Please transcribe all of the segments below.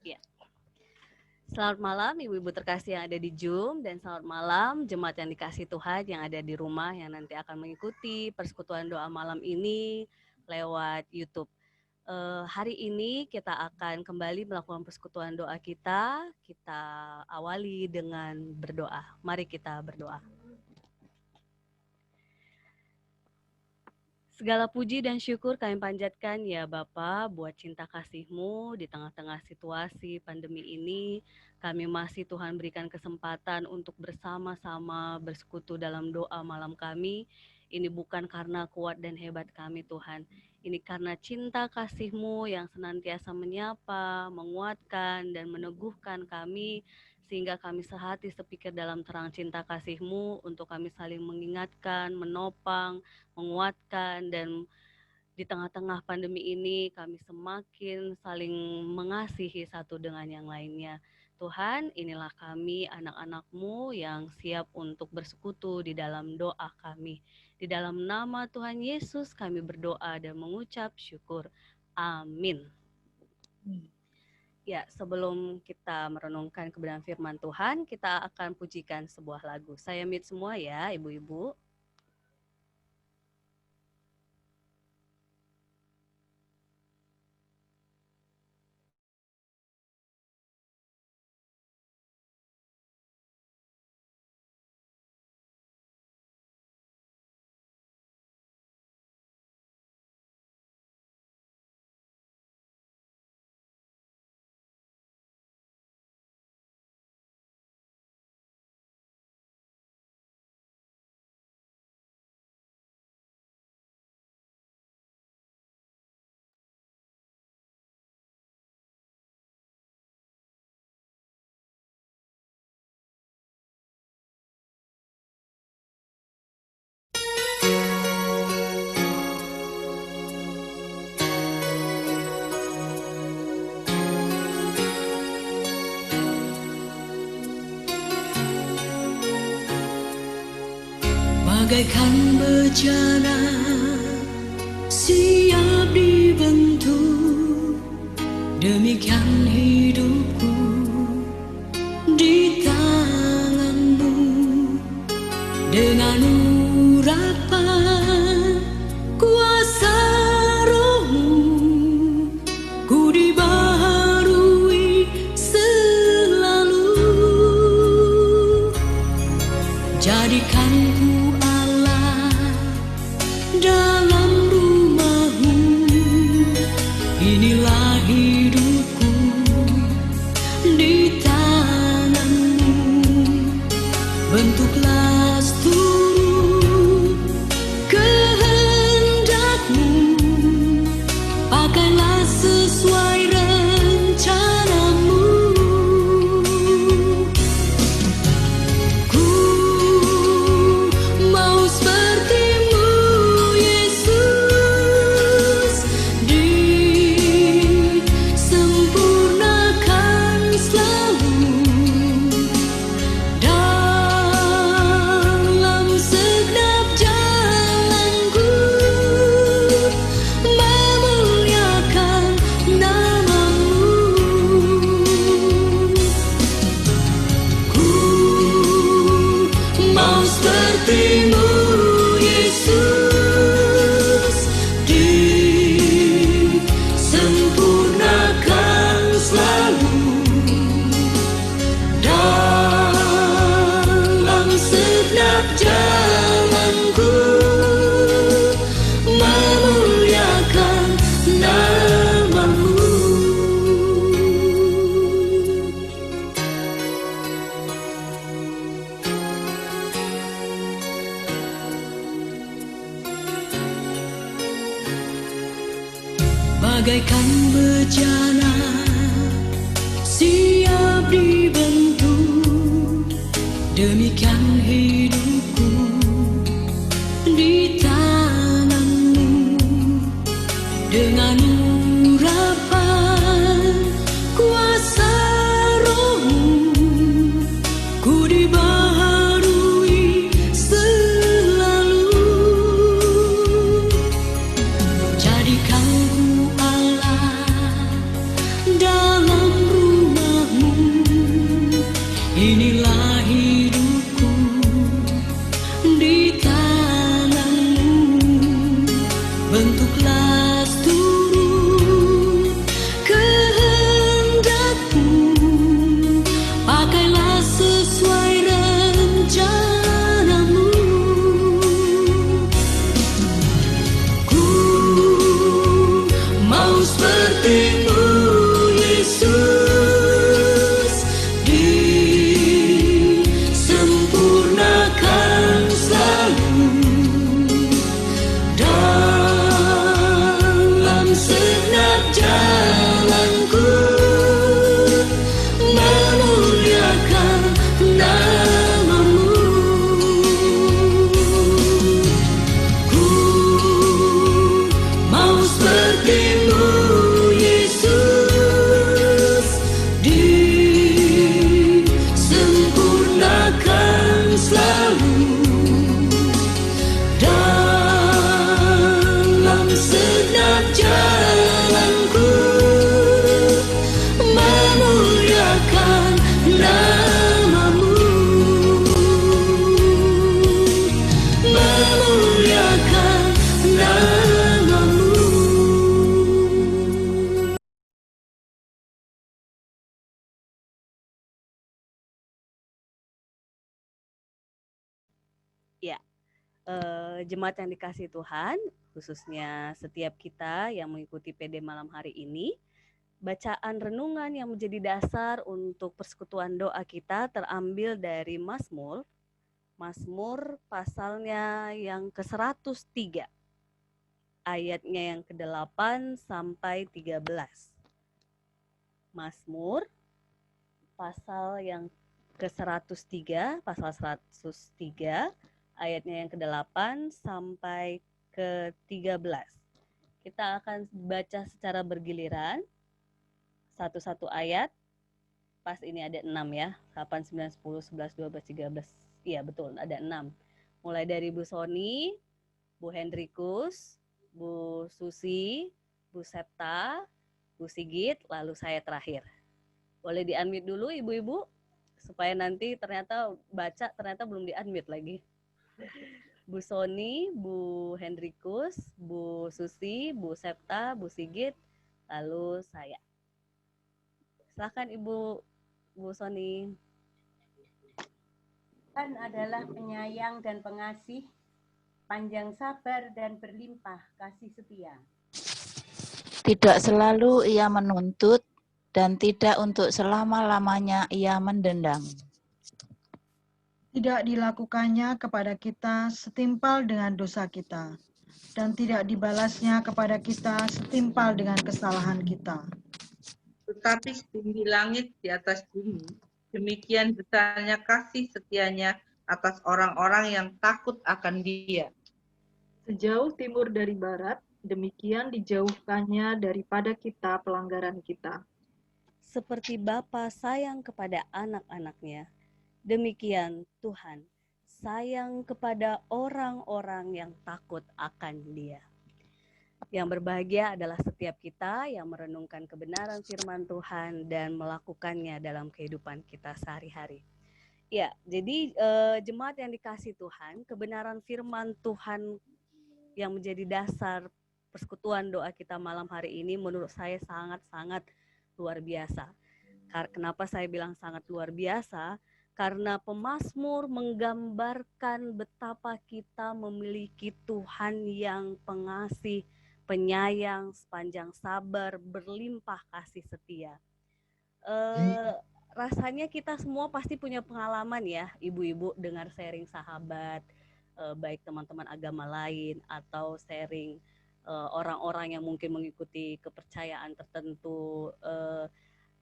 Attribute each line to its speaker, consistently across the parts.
Speaker 1: Ya. Selamat malam ibu-ibu terkasih yang ada di Zoom, dan selamat malam jemaat yang dikasih Tuhan yang ada di rumah yang nanti akan mengikuti persekutuan doa malam ini lewat YouTube. Hari ini kita akan kembali melakukan persekutuan doa kita. Kita awali dengan berdoa. Mari kita berdoa. Segala puji dan syukur kami panjatkan ya Bapa buat cinta kasih-Mu di tengah-tengah situasi pandemi ini. Kami masih Tuhan berikan kesempatan untuk bersama-sama bersekutu dalam doa malam kami. Ini bukan karena kuat dan hebat kami Tuhan. Ini karena cinta kasih-Mu yang senantiasa menyapa, menguatkan, dan meneguhkan kami, sehingga kami sehati sepikir dalam terang cinta kasih-Mu untuk kami saling mengingatkan, menopang, menguatkan, dan di tengah-tengah pandemi ini kami semakin saling mengasihi satu dengan yang lainnya. Tuhan, inilah kami anak-anak-Mu yang siap untuk bersekutu di dalam doa kami. Di dalam nama Tuhan Yesus kami berdoa dan mengucap syukur. Amin. Ya, sebelum kita merenungkan kebenaran firman Tuhan, kita akan pujikan sebuah lagu. Saya mute semua ya, ibu-ibu.
Speaker 2: Bagaikan bejana siap dibentuk, demikian hidupku di tangan-Mu. Dengan urapan kuasa Roh-Mu, ku dibaharui selalu. Jadikan ku dalam rumah-Mu, inilah hidupku di tangan-Mu. Bentuklah seluruh kehendak-Mu, pakailah sesuai rencana-Mu. Ku mau seperti-Mu Yesus, disempurnakan selalu dalam segenap jalanku, memuliakan nama-Mu. Ku mau seperti-Mu Yesus, disempurnakan selalu dalam segenap jalanku, memuliakan nama-Mu. Bagaikan bejana siap dibentuk, demikian hidupku di tangan-Mu. Dengan urapan kuasa Roh-Mu, ku dibaharui selalu. Jadikan ku Allah dalam rumah-Mu, Inilah hidupku di tanganmu, bentuklah seluruh kehendakmu, pakailah sesuai rencanamu. Ku mau seperti-Mu, Yesus, disempurnakan selalu dalam segenap jalanku, memuliakan nama-Mu. Ku mau seperti-Mu, Yesus, disempurnakan selalu dalam segenap jalanku, memuliakan nama-Mu, memuliakan nama-Mu.
Speaker 1: Ya, jemaat yang dikasih Tuhan, khususnya setiap kita yang mengikuti PD malam hari ini, bacaan renungan yang menjadi dasar untuk persekutuan doa kita terambil dari Mazmur pasalnya yang ke-103, ayatnya yang ke-8 sampai 13. Mazmur pasal yang ke-103, pasal 103, ayatnya yang ke-8 sampai ke-13. Kita akan baca secara bergiliran, satu-satu ayat. Pas ini ada 6 ya, 8, 9, 10, 11, 12, 13. Iya betul, ada 6. Mulai dari Bu Soni, Bu Hendrikus, Bu Susi, Bu Septa, Bu Sigit, lalu saya terakhir. Boleh di-unmute dulu ibu-ibu, supaya nanti ternyata baca, ternyata belum di-unmute lagi. Bu Soni, Bu Hendrikus, Bu Susi, Bu Septa, Bu Sigit, lalu saya. Silakan Ibu Bu Soni.
Speaker 3: Tuhan adalah penyayang dan pengasih, panjang sabar dan berlimpah kasih setia.
Speaker 4: Tidak selalu ia menuntut, dan tidak untuk selama-lamanya ia mendendam.
Speaker 5: Tidak dilakukannya kepada kita setimpal dengan dosa kita, dan tidak dibalasnya kepada kita setimpal dengan kesalahan kita.
Speaker 6: Tetapi setinggi langit di atas bumi, demikian besarnya kasih setianya atas orang-orang yang takut akan Dia.
Speaker 7: Sejauh timur dari barat, demikian dijauhkannya daripada kita pelanggaran kita.
Speaker 1: Seperti Bapa sayang kepada anak-anaknya, demikian Tuhan sayang kepada orang-orang yang takut akan Dia. Yang berbahagia adalah setiap kita yang merenungkan kebenaran firman Tuhan dan melakukannya dalam kehidupan kita sehari-hari. Ya, jadi jemaat yang dikasih Tuhan, kebenaran firman Tuhan yang menjadi dasar persekutuan doa kita malam hari ini menurut saya sangat-sangat luar biasa. Kenapa saya bilang sangat luar biasa? Karena pemazmur menggambarkan betapa kita memiliki Tuhan yang pengasih, penyayang, sepanjang sabar, berlimpah kasih setia. Rasanya kita semua pasti punya pengalaman ya, ibu-ibu, dengar sharing sahabat, baik teman-teman agama lain atau sharing orang-orang yang mungkin mengikuti kepercayaan tertentu.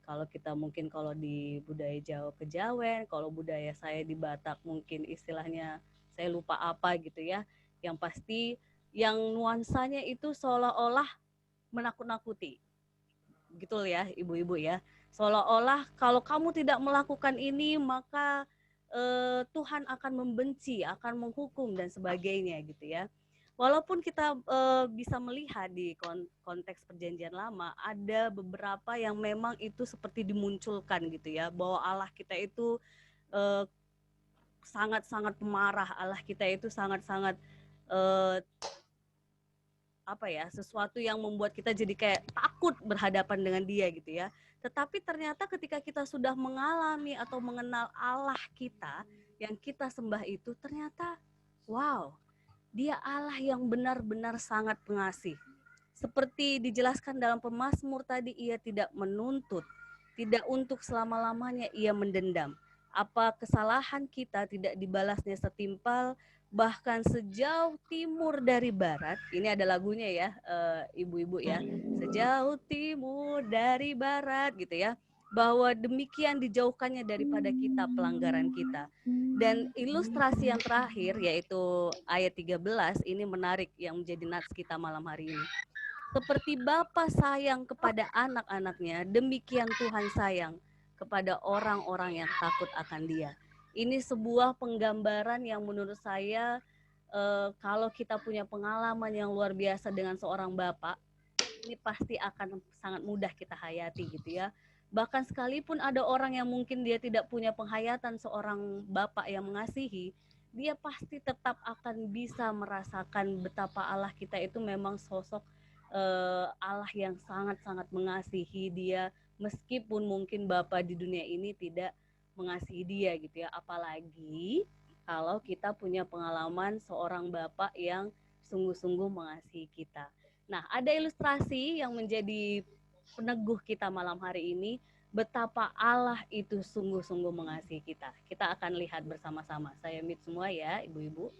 Speaker 1: Kalau kita mungkin kalau di budaya Jawa Kejawen, kalau budaya saya di Batak mungkin istilahnya saya lupa apa gitu ya. Yang pasti yang nuansanya itu seolah-olah menakut-nakuti. Gitu ya ibu-ibu ya. Seolah-olah kalau kamu tidak melakukan ini maka Tuhan akan membenci, akan menghukum dan sebagainya gitu ya. Walaupun kita bisa melihat di konteks perjanjian lama ada beberapa yang memang itu seperti dimunculkan gitu ya, bahwa Allah kita itu sangat-sangat pemarah. Allah kita itu sangat-sangat sesuatu yang membuat kita jadi kayak takut berhadapan dengan dia gitu ya. Tetapi ternyata ketika kita sudah mengalami atau mengenal Allah kita yang kita sembah itu, ternyata wow, dia Allah yang benar-benar sangat pengasih. Seperti dijelaskan dalam pemazmur tadi, ia tidak menuntut, tidak untuk selama-lamanya ia mendendam. Apa kesalahan kita tidak dibalasnya setimpal, bahkan sejauh timur dari barat. Ini ada lagunya ya, ibu-ibu ya. Sejauh timur dari barat gitu ya. Bahwa demikian dijauhkannya daripada kita pelanggaran kita. Dan ilustrasi yang terakhir yaitu ayat 13 ini menarik yang menjadi nats kita malam hari ini. Seperti Bapa sayang kepada anak-anaknya, demikian Tuhan sayang kepada orang-orang yang takut akan Dia. Ini sebuah penggambaran yang menurut saya kalau kita punya pengalaman yang luar biasa dengan seorang bapak, ini pasti akan sangat mudah kita hayati gitu ya. Bahkan sekalipun ada orang yang mungkin dia tidak punya penghayatan seorang bapak yang mengasihi, dia pasti tetap akan bisa merasakan betapa Allah kita itu memang sosok Allah yang sangat-sangat mengasihi dia, meskipun mungkin bapak di dunia ini tidak mengasihi dia gitu ya. Apalagi kalau kita punya pengalaman seorang bapak yang sungguh-sungguh mengasihi kita. Nah, ada ilustrasi yang menjadi peneguh kita malam hari ini, betapa Allah itu sungguh-sungguh mengasihi kita. Kita akan lihat bersama-sama. Saya mute semua ya, ibu-ibu.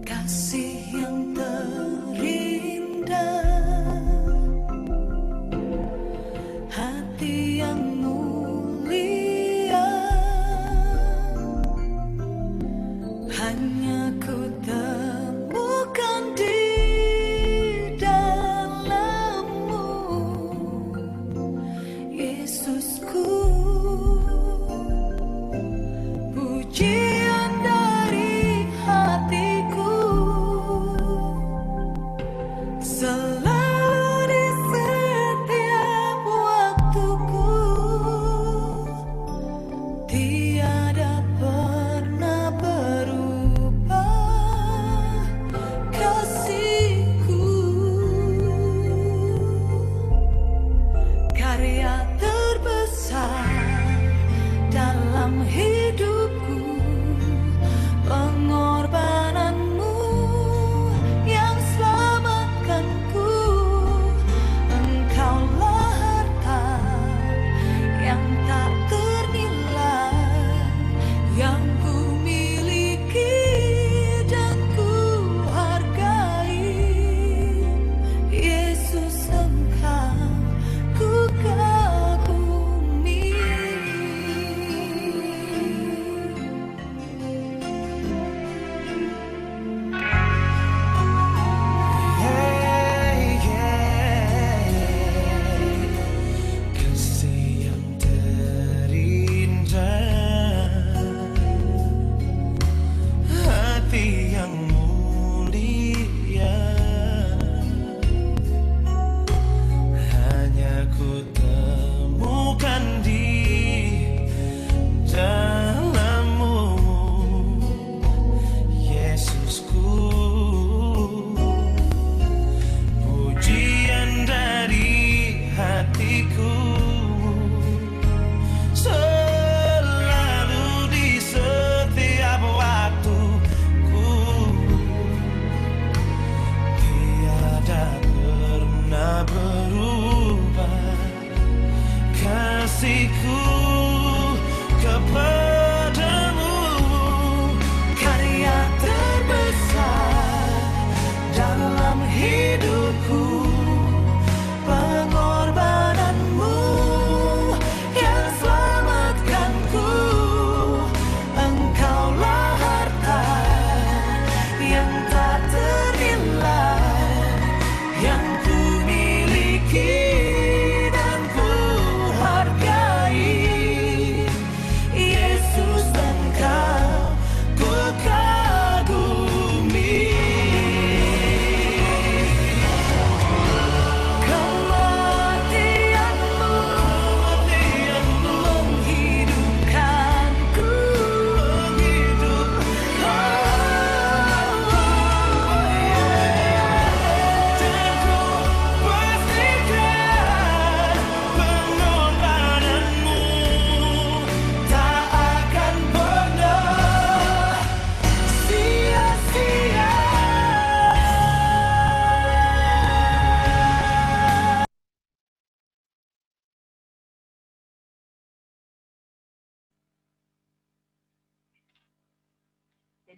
Speaker 2: Kasih yang terindah, hati yang mulia, hanya ku temukan di dalam-Mu, Yesusku. Pujian dari hatiku selalu di setiap waktuku, tiada pernah berubah.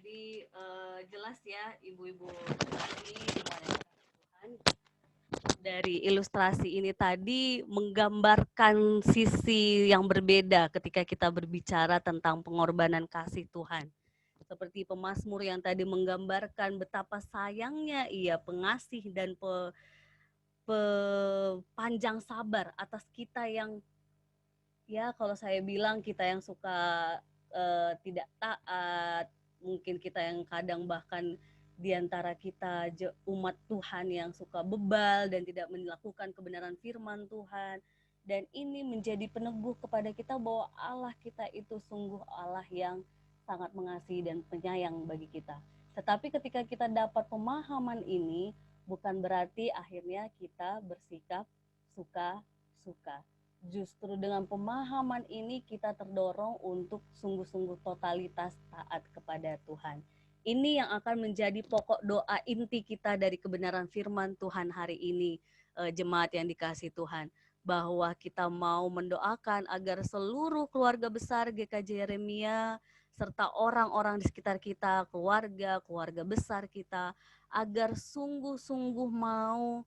Speaker 1: Jadi jelas ya ibu-ibu ini Tuhan. Dari ilustrasi ini tadi menggambarkan sisi yang berbeda ketika kita berbicara tentang pengorbanan kasih Tuhan. Seperti pemazmur yang tadi menggambarkan betapa sayangnya Ia pengasih dan panjang sabar atas kita yang, ya kalau saya bilang kita yang suka tidak taat, mungkin kita yang kadang bahkan di antara kita umat Tuhan yang suka bebal dan tidak melakukan kebenaran firman Tuhan. Dan ini menjadi peneguh kepada kita bahwa Allah kita itu sungguh Allah yang sangat mengasihi dan penyayang bagi kita. Tetapi ketika kita dapat pemahaman ini, bukan berarti akhirnya kita bersikap suka-suka. Justru dengan pemahaman ini kita terdorong untuk sungguh-sungguh totalitas taat kepada Tuhan. Ini yang akan menjadi pokok doa inti kita dari kebenaran firman Tuhan hari ini, jemaat yang dikasihi Tuhan. Bahwa kita mau mendoakan agar seluruh keluarga besar GKJ Yeremia, serta orang-orang di sekitar kita, keluarga besar kita, agar sungguh-sungguh mau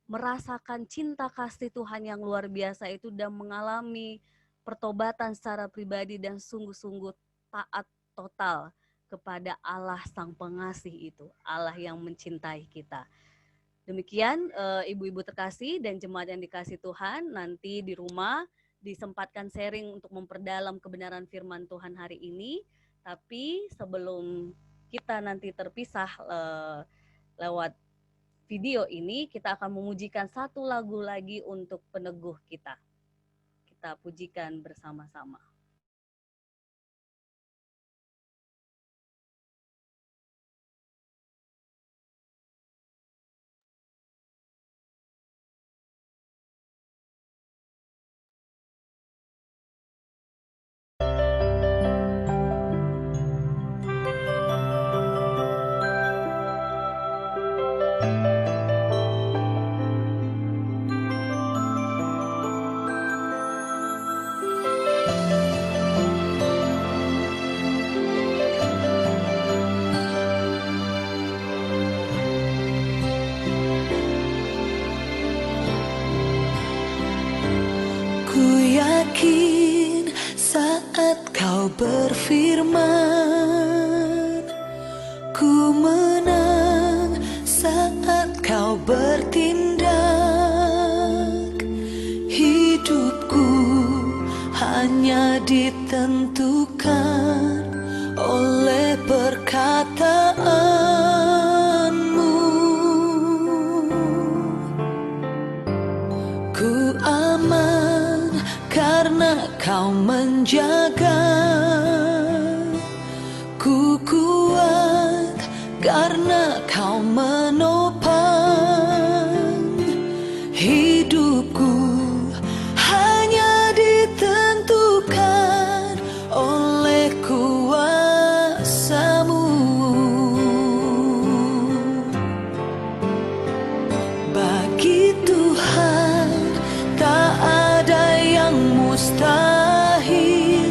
Speaker 1: merasakan cinta kasih Tuhan yang luar biasa itu dan mengalami pertobatan secara pribadi dan sungguh-sungguh taat total kepada Allah Sang Pengasih itu, Allah yang mencintai kita. Demikian ibu-ibu terkasih dan jemaat yang dikasih Tuhan, nanti di rumah disempatkan sharing untuk memperdalam kebenaran firman Tuhan hari ini. Tapi sebelum kita nanti terpisah lewat video ini, kita akan memujikan satu lagu lagi untuk peneguh kita. Kita pujikan bersama-sama.
Speaker 2: Yakin saat kau berfirman, ku menang saat kau bertindak. Hidupku hanya ditentukan oleh perkataanmu. Ku aman karena kau menjaga, ku kuat karena kau menopang. Hidupku hanya ditentukan oleh kuasa-Mu. Bagi Tuhan tak ada yang mustahil,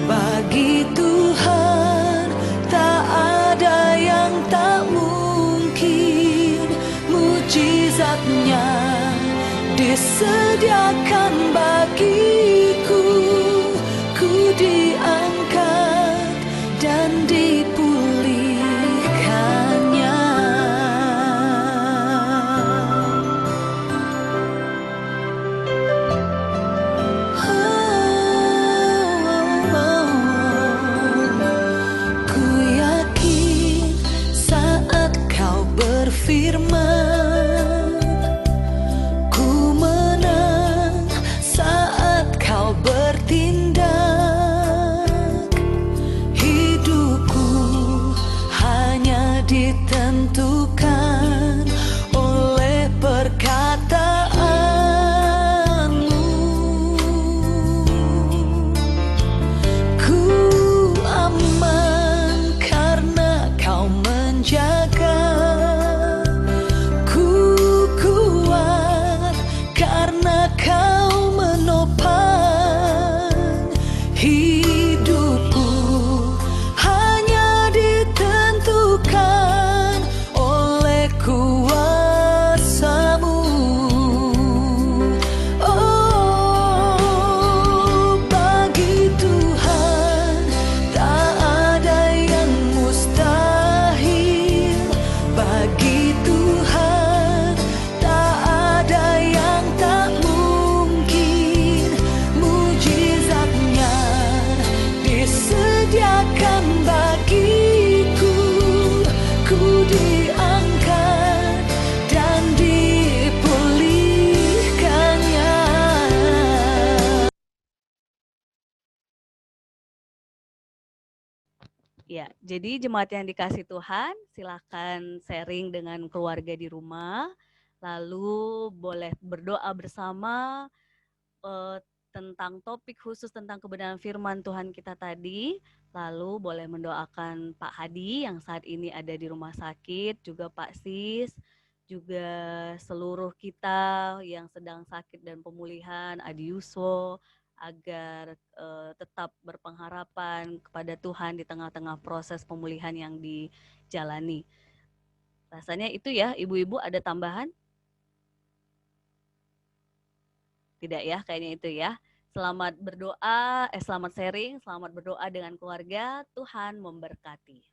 Speaker 2: bagi Tuhan tak ada yang tak mungkin. Mujizat-Nya disediakan bagiku, ku diangkat dan dipulihkannya. Firman, ku menang saat kau bertindak. Hidupku hanya ditentukan oleh perkataanmu. Ku aman karena kau menjaga, kau menopang. Hidupku hanya di
Speaker 1: Ya, jadi jemaat yang dikasih Tuhan, silakan sharing dengan keluarga di rumah, lalu boleh berdoa bersama tentang topik khusus tentang kebenaran firman Tuhan kita tadi, lalu boleh mendoakan Pak Hadi yang saat ini ada di rumah sakit, juga Pak Sis, juga seluruh kita yang sedang sakit dan pemulihan, Adi Yuswo, agar tetap berpengharapan kepada Tuhan di tengah-tengah proses pemulihan yang dijalani. Rasanya itu ya, ibu-ibu ada tambahan? Tidak ya, kayaknya itu ya. Selamat berdoa, selamat sharing, selamat berdoa dengan keluarga. Tuhan memberkati.